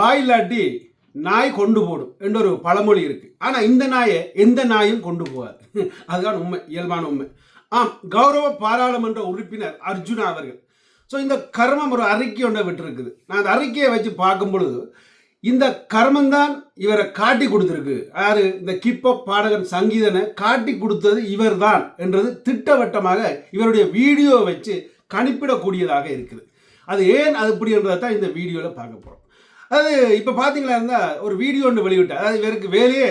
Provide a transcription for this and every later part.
வாயில்லாட்டி நாய் கொண்டு போடும் என்ற ஒரு பழமொழி இருக்கு. ஆனா இந்த நாயை எந்த நாயும் கொண்டு போகாது. அதுதான் உண்மை, இயல்பான உண்மை. ஆம், கௌரவ பாராளுமன்ற உறுப்பினர் அர்ஜுனா அவர்கள் இந்த கர்மம் ஒரு அறிக்கை ஒன்றை விட்டுருக்குது. நான் அந்த அறிக்கையை வச்சு பார்க்கும் பொழுது இந்த கர்மம்தான் இவரை காட்டி கொடுத்துருக்கு. யாரு? இந்த கிப்பப் பாடகன் சங்கீதனை காட்டி கொடுத்தது இவர் தான் என்றது திட்டவட்டமாக இவருடைய வீடியோவை வச்சு கணிப்பிடக்கூடியதாக இருக்குது. அது ஏன் அது இப்படின்றதை தான் இந்த வீடியோவில் பார்க்க போகிறோம். அது இப்போ பார்த்தீங்களா இருந்தால் ஒரு வீடியோ ஒன்று வெளியிட்டார். அதாவது இவருக்கு வேலையே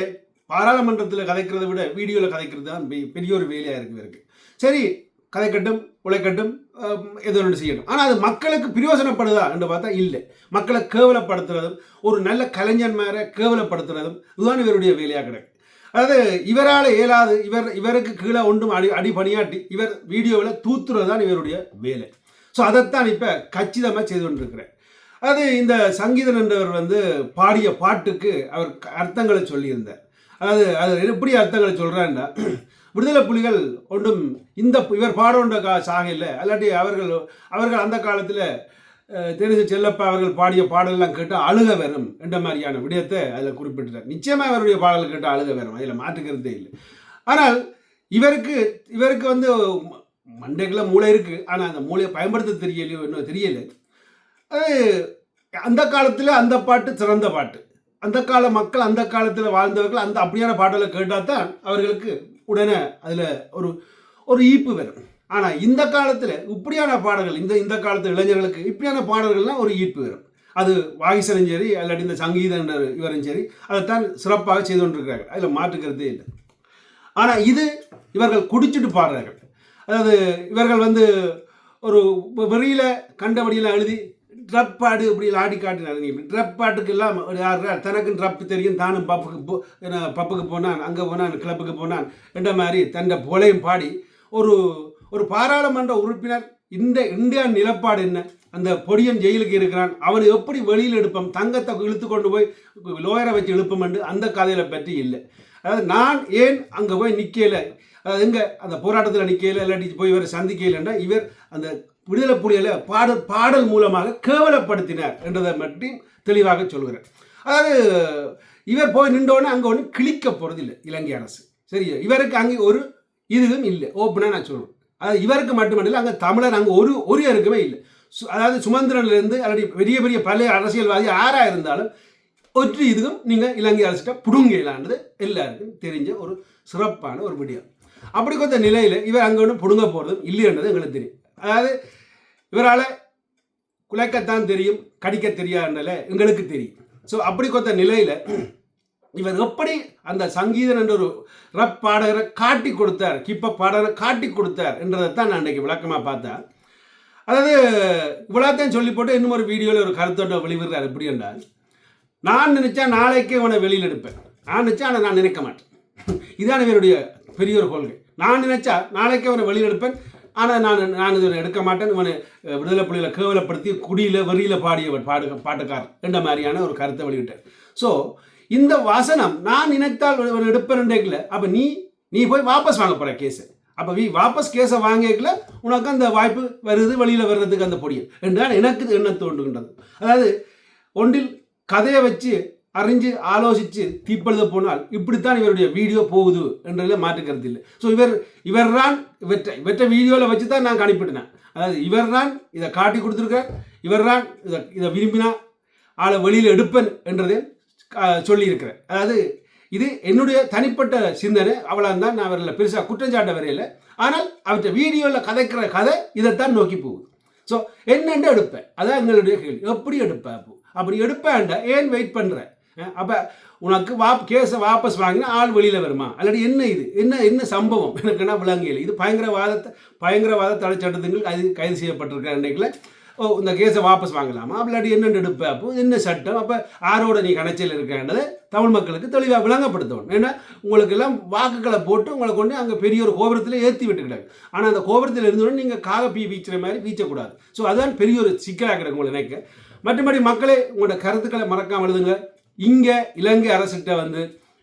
பாராளுமன்றத்தில் கதைக்கிறத விட வீடியோவில் கதைக்கிறது தான் பெரிய ஒரு வேலையாக இருக்குது இவருக்கு. சரி, கதைக்கட்டும், உழைக்கட்டும், எது ஒன்று செய்யணும். ஆனால் அது மக்களுக்கு பிரயோசனப்படுதா என்று பார்த்தா இல்லை. மக்களை கேவலப்படுத்துறதும் ஒரு நல்ல கலைஞர் மேலே கேவலப்படுத்துறதும் இதுதான் இவருடைய வேலையாக கிடக்கு. அதாவது இவரால் இயலாது, இவருக்கு கீழே ஒன்றும் அடி பணியாட்டி இவர் வீடியோவில் தூத்துறது தான் இவருடைய வேலை. அதைத்தான் இப்போ கச்சிதமாக செய்து கொண்டிருக்கிறேன். அது இந்த சங்கீதன் என்றவர் பாடிய பாட்டுக்கு அவர் அர்த்தங்களை சொல்லியிருந்தார். அது எப்படி அர்த்தங்களை சொல்கிறான்னா, விடுதலை புலிகள் ஒன்றும் இவர் பாடோன்ற சாகையில் அல்லாட்டி அவர்கள் அந்த காலத்தில் தெரிஞ்ச செல்லப்பா அவர்கள் பாடிய பாடலாம் கேட்டு அழுக வரும் என்ற மாதிரியான விடயத்தை அதில் குறிப்பிட்டார். நிச்சயமாக அவருடைய பாடல் கேட்டு அழுக வரும், அதில் மாற்றுக்கிறதே இல்லை. ஆனால் இவருக்கு மண்டைக்குள்ள மூளை இருக்குது, ஆனால் அந்த மூளையை பயன்படுத்த தெரியலையோ இன்னும் தெரியலை. அது அந்த காலத்தில் அந்த பாட்டு சிறந்த பாட்டு. அந்த கால மக்கள், அந்த காலத்தில் வாழ்ந்தவர்கள் அந்த அப்படியான பாடலை கேட்டால் தான் அவர்களுக்கு உடனே அதில் ஒரு ஈர்ப்பு வரும். ஆனால் இந்த காலத்தில் இப்படியான பாடல்கள், இந்த காலத்து இளைஞர்களுக்கு இப்படியான பாடல்கள்லாம் ஒரு ஈர்ப்பு வரும். அது வாகிசனும் சரி, அல்லாட்டி இந்த சங்கீதம் என்ற இவரும் சரி, அதைத்தான் சிறப்பாக செய்து கொண்டிருக்கிறார்கள், அதில் மாற்றுக்கிறதே இல்லை. ஆனால் இவர்கள் குடிச்சிட்டு பாடுறார்கள். அதாவது இவர்கள் ஒரு வெறியில் கண்டபடியெல்லாம் எழுதி ட்ரப் பாடு இப்படி ஆடி காட்டினார். ட்ரப் பாட்டுக்கெல்லாம் தனக்கு ட்ரப் தெரியும், தானும் பப்புக்கு போனான், அங்கே போனான், கிளப்புக்கு போனான் என்ற மாதிரி தன்னை போலையும் பாடி ஒரு பாராளுமன்ற உறுப்பினர் இந்தியா நிலப்பாடு என்ன, அந்த பொடியன் ஜெயிலுக்கு இருக்கிறான், அவனை எப்படி வெளியில் எடுப்போம், தங்கத்தை இழுத்து கொண்டு போய் லோயரை வச்சு எழுப்பம் என்று அந்த கதையில பற்றி இல்லை. அதாவது நான் ஏன் அங்கே போய் நிற்கலை, அதாவது எங்கே அந்த போராட்டத்தில் நிற்கலை, இல்லாட்டி போய் இவரை சந்திக்கலைன்னா இவர் அந்த விடுதலை புலிகளை பாடல் மூலமாக கேவலப்படுத்தினார் என்றதை மட்டும் தெளிவாக சொல்கிறார். அதாவது இவர் போய் நின்றோன்னு அங்கே ஒன்று கிழிக்க போகிறது இல்லை இலங்கை அரசு. சரியா? இவருக்கு அங்கே ஒரு இதுவும் இல்லை, ஓப்பனாக நான் சொல்லுவேன். அதாவது இவருக்கு மட்டுமல்ல, அங்கே தமிழர் அங்கே ஒரு யாருக்குமே இல்லை. அதாவது சுமந்திரன்லேருந்து அல்லது பெரிய பெரிய பழைய அரசியல்வாதி யாராக இருந்தாலும் ஒற்று இதுவும் நீங்கள் இலங்கை அரசிட்ட புடுங்கலான்றது எல்லாருக்கும் தெரிஞ்ச ஒரு சிறப்பான ஒரு விடயம். அப்படி கொஞ்ச நிலையில் இவர் அங்கே ஒன்று புடுங்க போகிறதும் இல்லைன்றது எங்களுக்கு தெரியும். அதாவது இவரால் குலைக்கத்தான் தெரியும், கடிக்க தெரியாதுனால எங்களுக்கு தெரியும். அப்படி கொத்த நிலையில் இவர் எப்படி அந்த சங்கீதன் என்ற ஒரு ரப் பாடகரை காட்டி கொடுத்தார், கிப்ப பாடகரை காட்டி கொடுத்தார் என்றதைத்தான் நான் இன்றைக்கு விளக்கமாக பார்த்தேன். அதாவது இவ்வளோத்தையும் சொல்லி போட்டு இன்னும் ஒரு வீடியோவில் ஒரு கருத்தோட்ட வெளிவிடுறார். எப்படி என்றால், நான் நினைச்சா நாளைக்கே இவனை வெளியில் எடுப்பேன், நான் நினைச்சா ஆனால் நான் நினைக்க மாட்டேன். இதான் இவருடைய பெரிய ஒரு கொள்கை. நான் நினைச்சா நாளைக்கே அவனை வெளியில் எடுப்பேன், ஆனால் நான் இதை எடுக்க மாட்டேன். இவனை விடுதலை புலிகளை கேவலப்படுத்தி குடியில் வெறியில் பாடியவர் பாட்டுக்காரர் என்ற மாதிரியான ஒரு கருத்தை வெளியிட்டார். இந்த வசனம் நான் நினைத்தால் இவன் எடுப்பேன்ல, அப்போ நீ போய் வாபஸ் வாங்க போகிற கேஸை, அப்போ வாபஸ் கேஸை வாங்கிக்கல உனக்கு அந்த வாய்ப்பு வருது, வெளியில் வர்றதுக்கு அந்த பொடியல் என்றால் எனக்கு என்ன தோன்றுகின்றது. அதாவது ஒன்றில் கதையை வச்சு அறிஞ்சு ஆலோசித்து தீப்பழுத போனால் இப்படித்தான் இவருடைய வீடியோ போகுது என்றதில் மாற்றுக்கிறது இல்லை. இவர் தான் இவற்றை வீடியோவில் வச்சு தான் நான் கணிப்பிட்டேன். அதாவது இவர் தான் இதை காட்டி கொடுத்துருக்கார், இவர் தான் இதை விரும்பினா ஆளை வெளியில் எடுப்பேன் என்றதை சொல்லியிருக்கிறேன். அதாவது இது என்னுடைய தனிப்பட்ட சிந்தனை, அவ்வளோ தான். நான் அவரில் பெருசாக குற்றஞ்சாட்ட வரையில், ஆனால் அவற்றை வீடியோவில் கதைக்கிற கதை இதைத்தான் நோக்கி போகுது. என்னென்று எடுப்பேன், அதான் எங்களுடைய கேள்வி. எப்படி எடுப்பேன்? அப்படி எடுப்பேன்டா ஏன் வெயிட் பண்ணுறேன்? அப்போ உனக்கு கேஸை வாபஸ் வாங்கினா ஆள் வெளியில் வருமா, அல்லாட்டி என்ன இது என்ன சம்பவம் எனக்குன்னா விளங்கியல். இது பயங்கரவாத தடை சட்டத்துக்கு கைது செய்யப்பட்டிருக்க அன்றைக்கில் இந்த கேஸை வாபஸ் வாங்கலாமா, அல்லாட்டி என்னென்னு எடுப்பேன், அப்போ என்ன சட்டம், அப்போ யாரோட நீ கணச்சில் இருக்கன்றதை தமிழ் மக்களுக்கு தெளிவாக விளங்கப்படுத்தணும். ஏன்னா உங்களுக்கெல்லாம் வாக்குகளை போட்டு உங்களை கொண்டு அங்கே பெரிய ஒரு கோபுரத்தில் ஏற்றி விட்டுக்கிட்டாங்க. ஆனால் அந்த கோபுரத்தில் இருந்தோடனே நீங்கள் வீச்சுற மாதிரி வீச்சக்கூடாது. அதுதான் பெரிய ஒரு சிக்கலாக கிடக்கு உங்களை நினைக்க. மற்றபடி மக்களே, உங்களோட கருத்துக்களை மறக்காமல் எழுதுங்க. இங்கே இலங்கை அரசிட்ட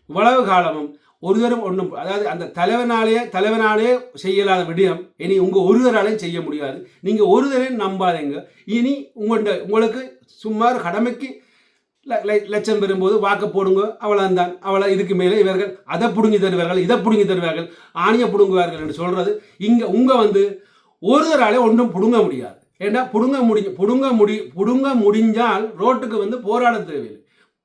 இவ்வளவு காலமும் ஒருவரும் ஒன்றும், அதாவது அந்த தலைவனாலே செய்யலாத விடயம் இனி உங்கள் ஒருவராலையும் செய்ய முடியாது. நீங்கள் ஒருவரையும் நம்பாதீங்க. இனி உங்களுக்கு சுமார் கடமைக்கு லட்சம் பெறும்போது வாக்கு போடுங்க, அவ்வளோதான். அவ்வளோ இதுக்கு மேலே இவர்கள் அதை பிடுங்கி தருவார்கள், இதை பிடுங்கி தருவார்கள், ஆணியை பிடுங்குவார்கள் என்று சொல்கிறது இங்கே வந்து ஒருவராலே ஒன்றும் பிடுங்க முடியாது. ஏன்னா பிடுங்க முடிஞ்சால் ரோட்டுக்கு வந்து போராட தேவையில்லை.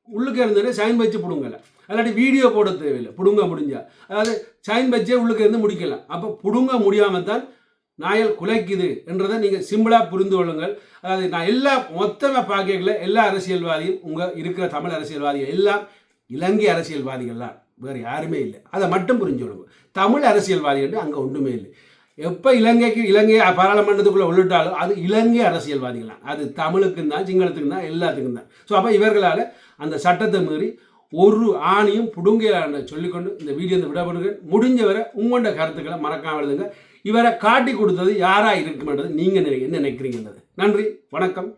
உள்ளுக்கு இருந்தே சைன் வச்சு பிடுங்கலை, அல்லாட்டி வீடியோ போட தேவையில்லை. பிடுங்க முடிஞ்சா அதாவது சைன் வச்சே உள்ளுக்கு இருந்து முடிக்கலாம். அப்போ பிடுங்க முடியாமல் தான் நாயல் குலைக்குது என்றதை நீங்கள் சிம்பிளாக புரிந்து கொள்ளுங்கள். அதாவது நான் மொத்தமாக பார்க்கல எல்லா அரசியல்வாதியும் இருக்கிற தமிழ் அரசியல்வாதிகள் எல்லாம் இலங்கை அரசியல்வாதிகள் தான், வேறு யாருமே இல்லை. அதை மட்டும் புரிஞ்சு கொள்ளுங்க. தமிழ் அரசியல்வாதிகள் அங்கே ஒன்றுமே இல்லை. எப்போ இலங்கை பாராளுமன்றத்துக்குள்ளே உள்ளிட்டாலும் அது இலங்கை அரசியல்வாதிகள் தான். அது தமிழுக்கும் தான், சிங்களத்துக்கும் தான், எல்லாத்துக்கும் தான். ஸோ அப்போ இவர்களால் அந்த சட்டத்தை மீறி ஒரு ஆணியும் புடுங்கலான்னு சொல்லிக்கொண்டு இந்த வீடியோ விடப்படுங்க. முடிஞ்சவரை உங்களோட கருத்துக்களை மறக்காமல் எழுதுங்க. இவரை காட்டி கொடுத்தது யாராக இருக்குமென்றது நீங்கள் என்ன நினைக்கிறீங்கன்றது. நன்றி, வணக்கம்.